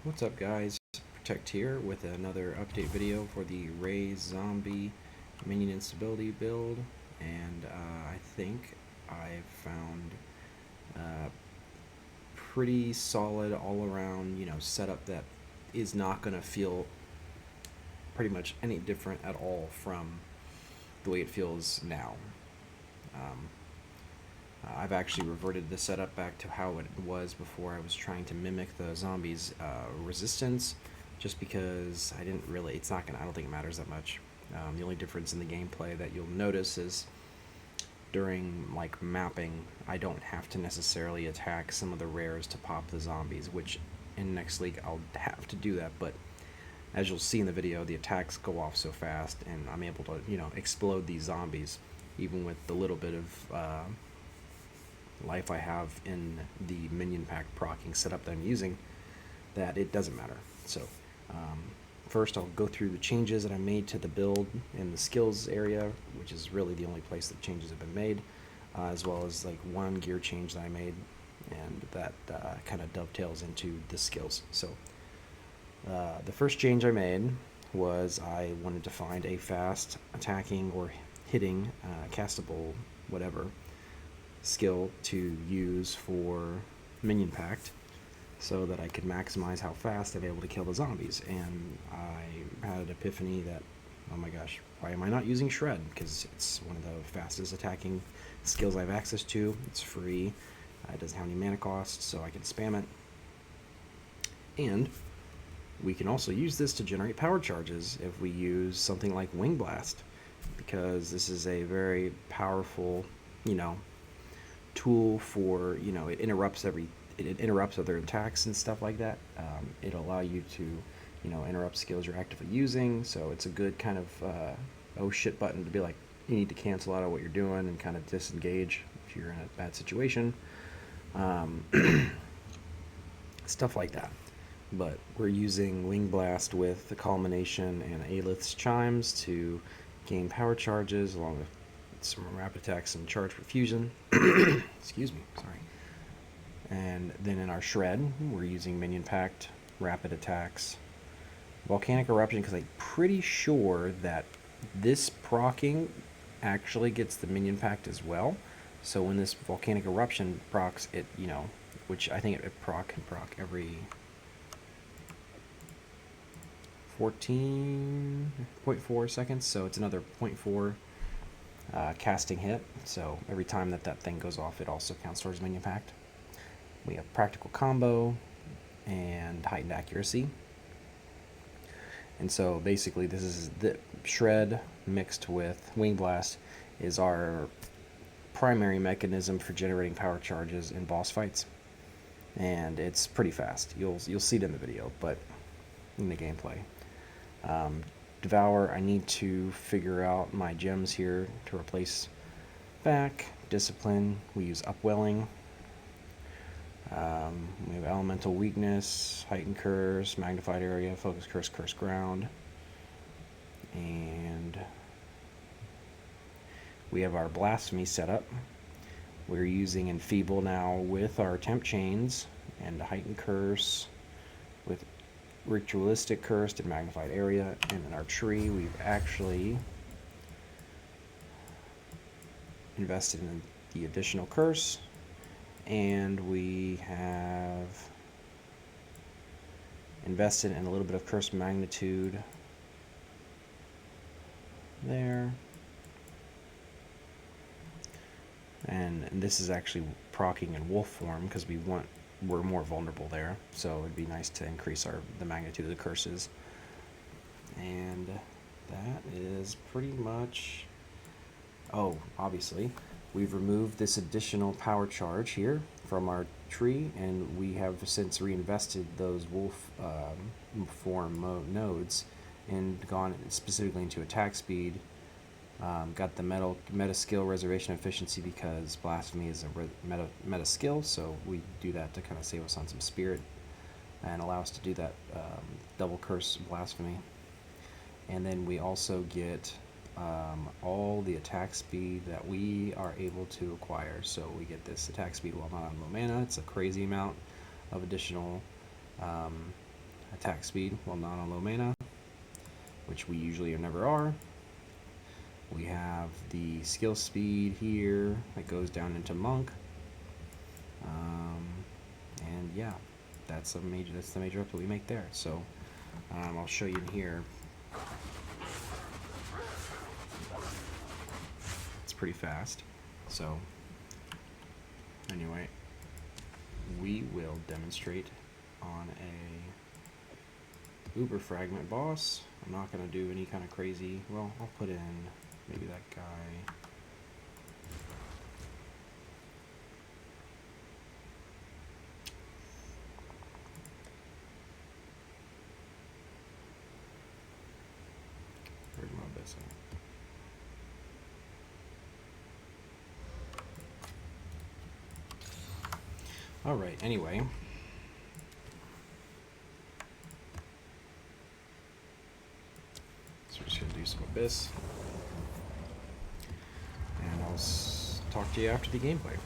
What's up, guys? Protect here with another update video for the Raise Zombie Minion Instability build, and I think I've found a pretty solid all-around, setup that is not going to feel pretty much any different at all from the way it feels now. Um, I've actually reverted the setup back to how it was before I was trying to mimic the zombies' resistance, just because I didn't really, I don't think it matters that much. The only difference in the gameplay that you'll notice is during like mapping, I don't have to necessarily attack some of the rares to pop the zombies, which in next league I'll have to do that, but as you'll see in the video, the attacks go off so fast and I'm able to, explode these zombies even with the little bit of life I have in the minion pack proccing setup that I'm using, that it doesn't matter. So first I'll go through the changes that I made to the build in the skills area, which is really the only place that changes have been made, as well as like one gear change that I made, and that kind of dovetails into the skills. So the first change I made was I wanted to find a fast attacking or hitting castable whatever skill to use for minion pact so that I could maximize how fast I'm able to kill the zombies. And I had an epiphany that, oh my gosh, why am I not using Shred? Because it's one of the fastest attacking skills I have access to. It's free. It doesn't have any mana cost, so I can spam it. And we can also use this to generate power charges if we use something like Wing Blast, because this is a very powerful, tool for, it interrupts other attacks and stuff like that. It'll allow you to, interrupt skills you're actively using, so it's a good kind of oh shit button to be like, you need to cancel out of what you're doing and kind of disengage if you're in a bad situation. Stuff like that. But we're using Wing Blast with the Culmination and Aelith's Chimes to gain power charges along with some rapid attacks and charge perfusion. Excuse me, sorry. And then in our Shred, we're using Minion Pact, rapid attacks, Volcanic Eruption, because I'm pretty sure that this proccing actually gets the Minion Pact as well. So when this Volcanic Eruption procs, it, which I think it can proc every 14.4 seconds, so it's another 0.4 casting hit. So every time that thing goes off, it also counts towards Minion Pact. We have Practical Combo and Heightened Accuracy. And so basically this is the Shred mixed with Wing Blast is our primary mechanism for generating power charges in boss fights. And it's pretty fast. You'll see it in the video, but in the gameplay. Devour, I need to figure out my gems here to replace back. Discipline, we use Upwelling. We have Elemental Weakness, Heightened Curse, Magnified Area, Focus Curse, Curse Ground. And we have our Blasphemy setup. We're using Enfeeble now with our Temp Chains and Heightened Curse with Ritualistic Curse and Magnified Area. And in our tree, we've actually invested in the additional curse, and we have invested in a little bit of curse magnitude there. And this is actually proccing in wolf form because we're more vulnerable there, so it'd be nice to increase the magnitude of the curses. And that is pretty much, oh, obviously we've removed this additional power charge here from our tree, and we have since reinvested those wolf form nodes and gone specifically into attack speed. Got the meta skill reservation efficiency because Blasphemy is a meta skill, so we do that to kind of save us on some spirit and allow us to do that double curse Blasphemy. And then we also get all the attack speed that we are able to acquire. So we get this attack speed while not on low mana. It's a crazy amount of additional attack speed while not on low mana, which we usually never are. We have the skill speed here that goes down into monk, and yeah, that's the major up that we make there. So I'll show you in here. It's pretty fast. So anyway, we will demonstrate on a uber fragment boss. I'm not going to do any kind of crazy, well, I'll put in maybe that guy. Where's my abyss at? Alright, anyway. So we're just going to do some abyss. And I'll talk to you after the gameplay.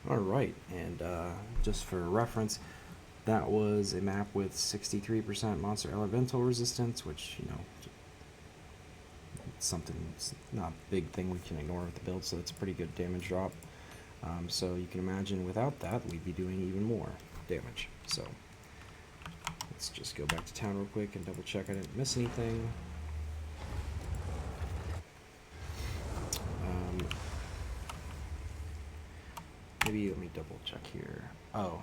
Alright, and just for reference, that was a map with 63% monster elemental resistance, which, you know, it's something, it's not a big thing we can ignore with the build, so it's a pretty good damage drop. So you can imagine without that, we'd be doing even more damage. So let's just go back to town real quick and double check I didn't miss anything. maybe let me double check here. Oh,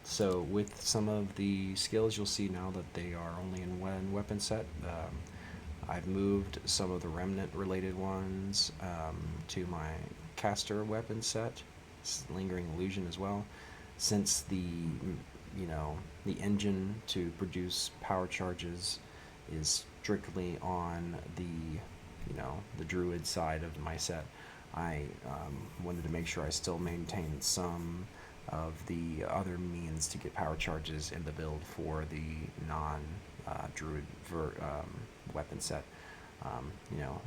so with some of the skills, you'll see now that they are only in one weapon set. I've moved some of the remnant related ones to my caster weapon set, lingering illusion as well, since the engine to produce power charges is strictly on the druid side of my set. I wanted to make sure I still maintained some of the other means to get power charges in the build for the non-druid weapon set.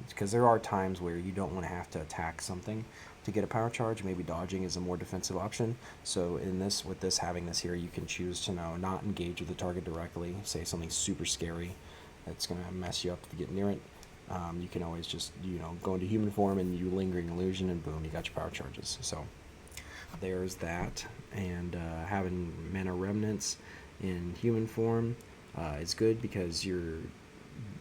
Because there are times where you don't want to have to attack something to get a power charge. Maybe dodging is a more defensive option. So with this having this here, you can choose to not engage with the target directly. Say something super scary that's going to mess you up if you get near it. You can always just go into human form and you lingering illusion, and boom, you got your power charges. So there's that. And having mana remnants in human form is good because you're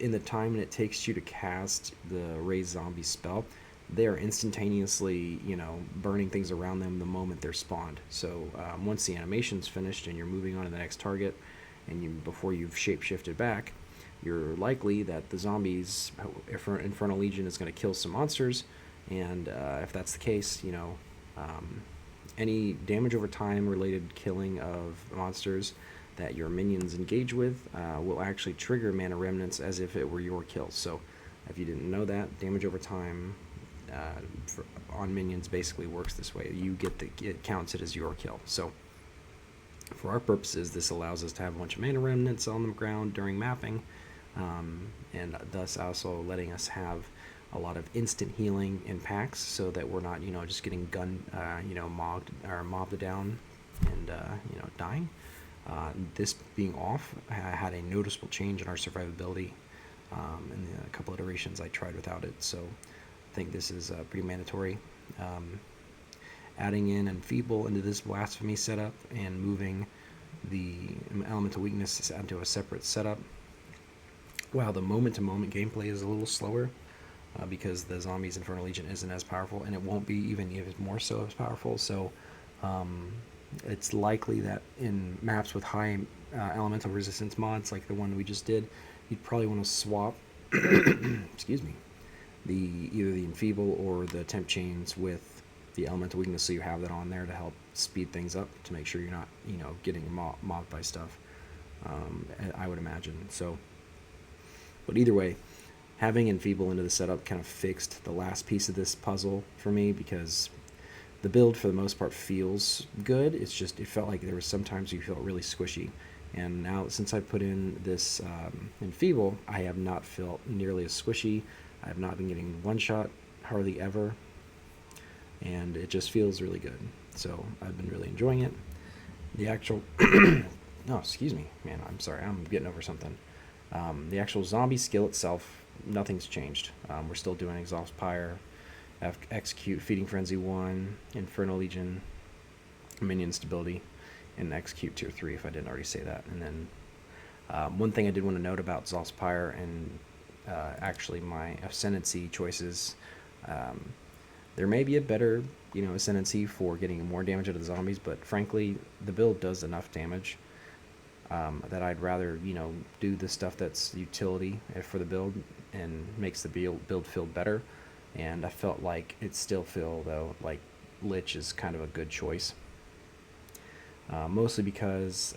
in the time it takes you to cast the raise zombie spell, they are instantaneously burning things around them the moment they're spawned. So once the animation's finished and you're moving on to the next target, and before you've shapeshifted back, you're likely that the zombies Infernal Legion is going to kill some monsters, and if that's the case, any damage over time related killing of monsters that your minions engage with will actually trigger mana remnants as if it were your kill. So if you didn't know that, damage over time on minions basically works this way. It counts it as your kill. So for our purposes, this allows us to have a bunch of mana remnants on the ground during mapping, and thus also letting us have a lot of instant healing in packs, so that we're not just getting mobbed down and dying. This being off had a noticeable change in our survivability in a couple iterations I tried without it, so I think this is pretty mandatory. Adding in Enfeeble into this Blasphemy setup and moving the Elemental Weakness into a separate setup, while the moment-to-moment gameplay is a little slower because the Zombies Infernal Legion isn't as powerful, and it won't be even more so as powerful, so it's likely that in maps with high elemental resistance mods like the one we just did, you'd probably want to swap excuse me, either the Enfeeble or the Temp Chains with the Elemental Weakness, so you have that on there to help speed things up, to make sure you're not getting mobbed by stuff, I would imagine. So, but either way, having Enfeeble into the setup kind of fixed the last piece of this puzzle for me, because the build for the most part feels good. It's just, it felt like there was sometimes you felt really squishy, and now since I put in this Enfeeble, I have not felt nearly as squishy. I have not been getting one shot hardly ever, and it just feels really good. So I've been really enjoying it. The actual oh, excuse me, man, I'm sorry, I'm getting over something. The actual zombie skill itself, nothing's changed. We're still doing Exhaust Pyre, Execute, Feeding Frenzy 1, Infernal Legion, Minion Stability, and Execute Tier 3 if I didn't already say that. And then one thing I did want to note about Exhaust Pyre and actually my Ascendancy choices, there may be a better Ascendancy for getting more damage out of the zombies, but frankly the build does enough damage that I'd rather do the stuff that's utility for the build and makes the build feel better. And I felt like it still feel though like Lich is kind of a good choice, mostly because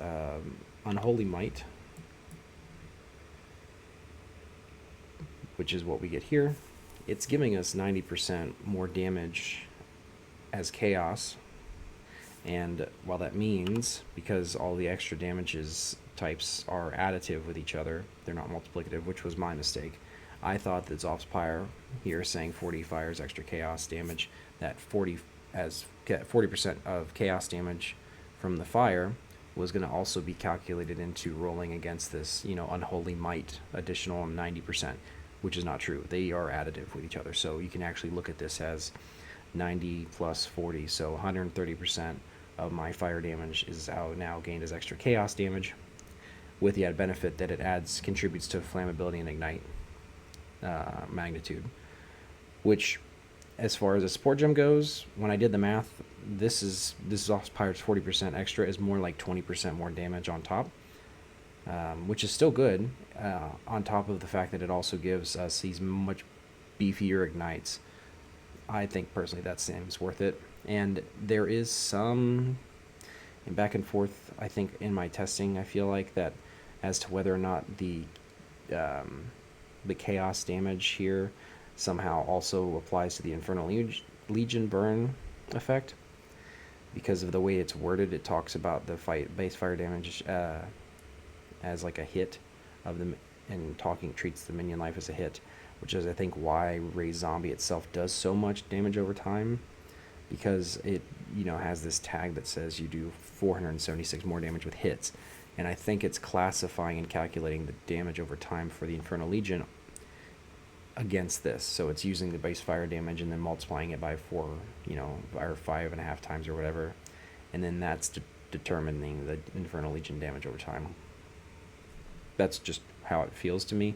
Unholy Might, which is what we get here, it's giving us 90% more damage as Chaos. And while that means, because all the extra damages types are additive with each other, they're not multiplicative, which was my mistake. I thought that Zop's Pyre here saying 40 fires extra chaos damage, that 40% of chaos damage from the fire was going to also be calculated into rolling against this Unholy Might additional 90%, which is not true. They are additive with each other, so you can actually look at this as 90 plus 40, so 130% of my fire damage is now gained as extra chaos damage, with the added benefit that it contributes to flammability and ignite magnitude, which as far as a support gem goes, when I did the math, this off Pirate's 40% extra is more like 20% more damage on top, which is still good. On top of the fact that it also gives us these much beefier ignites. I think personally that seems worth it. And there is some back and forth. I think in my testing, I feel like that as to whether or not um, the chaos damage here somehow also applies to the Infernal Legion burn effect. Because of the way it's worded, it talks about the base fire damage as like a hit of the, and talking treats the minion life as a hit, which is I think why Raise Zombie itself does so much damage over time, because it has this tag that says you do 476 more damage with hits, and I think it's classifying and calculating the damage over time for the Infernal Legion against this. So it's using the base fire damage and then multiplying it by 4, or 5.5 times or whatever, and then that's determining the Infernal Legion damage over time. That's just how it feels to me.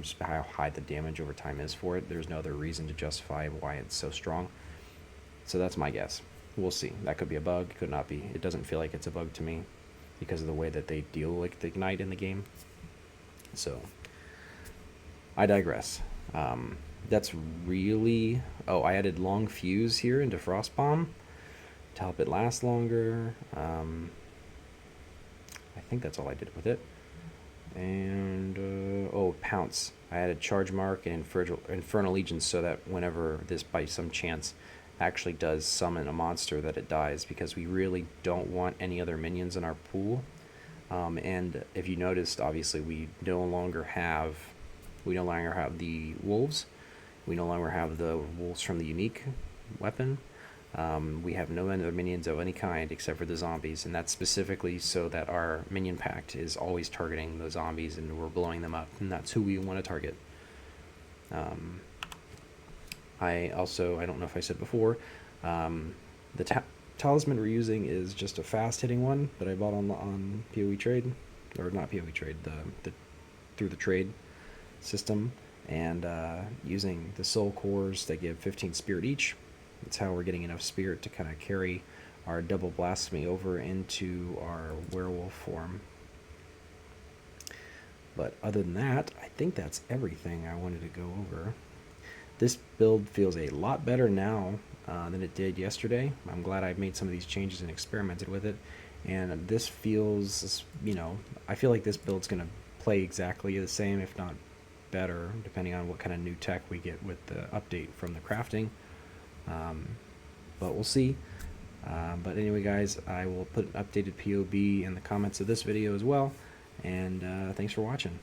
Just how high the damage over time is for it. There's no other reason to justify why it's so strong. So that's my guess. We'll see. That could be a bug, could not be. It doesn't feel like it's a bug to me because of the way that they deal with the ignite in the game. So I digress. That's really... Oh, I added long fuse here into Frost Bomb to help it last longer. I think that's all I did with it. And Pounce. I added Charge Mark and Infernal Legion so that whenever this by some chance actually does summon a monster, that it dies, because we really don't want any other minions in our pool. And if you noticed, obviously we no longer have the wolves. We no longer have the wolves from the unique weapon. We have no other minions of any kind except for the zombies, and that's specifically so that our minion pact is always targeting the zombies and we're blowing them up, and that's who we want to target. I don't know if I said before, the talisman we're using is just a fast hitting one that I bought on PoE Trade, or not PoE Trade, through the trade system, and using the soul cores that give 15 spirit each. That's how we're getting enough spirit to kind of carry our double blasphemy over into our werewolf form. But other than that, I think that's everything I wanted to go over. This build feels a lot better now than it did yesterday. I'm glad I've made some of these changes and experimented with it. And this feels, I feel like this build's going to play exactly the same, if not better, depending on what kind of new tech we get with the update from the crafting. But we'll see. But anyway, guys, I will put an updated POB in the comments of this video as well. And thanks for watching.